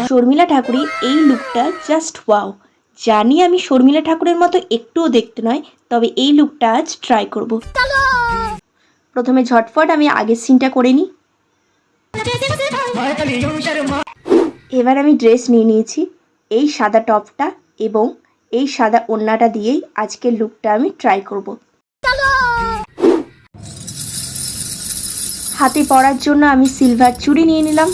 শর্মিলা ঠাকুরের এই লুকটা জাস্ট ওয়াও। জানি আমি শর্মিলা ঠাকুরের মতো একটুও দেখতে নয়, তবে এই লুকটা আজ ট্রাই করব। প্রথমে ঝটফট আমি আগের সিনটা করে নিই। এবার আমি ড্রেস নিয়ে নিয়েছি। এই সাদা টপটা এবং এই সাদা ওড়নাটা দিয়েই আজকের লুকটা আমি ট্রাই করব। হাতে পরার জন্য আমি সিলভার চুড়ি নিয়ে নিলাম।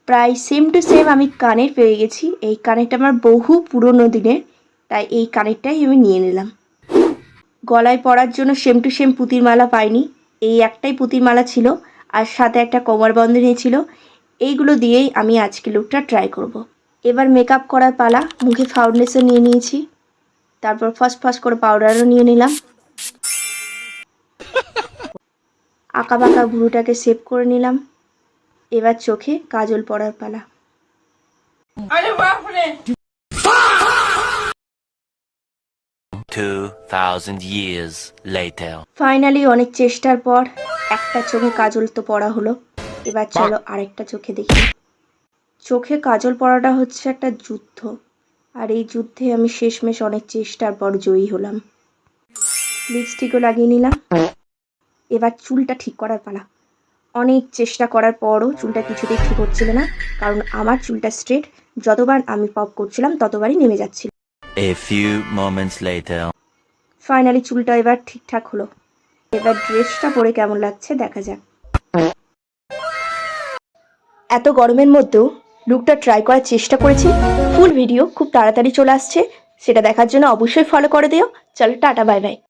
প্রায় সেম টু সেম আমি কানের পেয়ে গেছি। এই কানেরটা আমার বহু পুরনো দিনের, তাই এই কানেরটাই আমি নিয়ে নিলাম। গলায় পরার জন্য সেম টু সেম পুঁতির মালা পাইনি, এই একটাই পুঁতির মালা ছিল, আর সাথে একটা কোমর বন্ধনী ছিল। এইগুলো দিয়েই আমি আজকে লুকটা ট্রাই করব। এবার মেকআপ করার পালা। মুখে ফাউন্ডেশন নিয়ে নিয়েছি, তারপর ফার্স্ট করে পাউডারও নিয়ে নিলাম। আঁকা বাঁকা ভুরুটাকে সেভ করে নিলাম। এবার চোখে কাজল পরার পালা। ফাইনালি অনেক চেষ্টার পর একটা চোখে কাজল তো পরা হলো। এবার চলো আরেকটা চোখে দেখি। চোখে কাজল পরাটা হচ্ছে একটা যুদ্ধ, আর এই যুদ্ধে আমি শেষমেশ অনেক চেষ্টার পর জয়ী হলাম। লিপস্টিকও লাগিয়ে নিলাম। এবার চুলটা ঠিক করার পালা। অনেক চেষ্টা করার পরও চুলটা কিছুতেই ঠিক হচ্ছিল না, কারণ আমার চুলটা স্ট্রেট, যতবার আমি পপ করছিলাম ততবারই নেমে যাচ্ছিল। ফাইনালি চুলটা এবার ঠিকঠাক হলো। এবার ড্রেসটা পরে কেমন লাগছে দেখা যাক। এত গরমের মধ্যেও লুকটা ট্রাই করার চেষ্টা করেছি। ফুল ভিডিও খুব তাড়াতাড়ি চলে আসছে, সেটা দেখার জন্য অবশ্যই ফলো করে দিও। চলো টাটা, বাই বাই।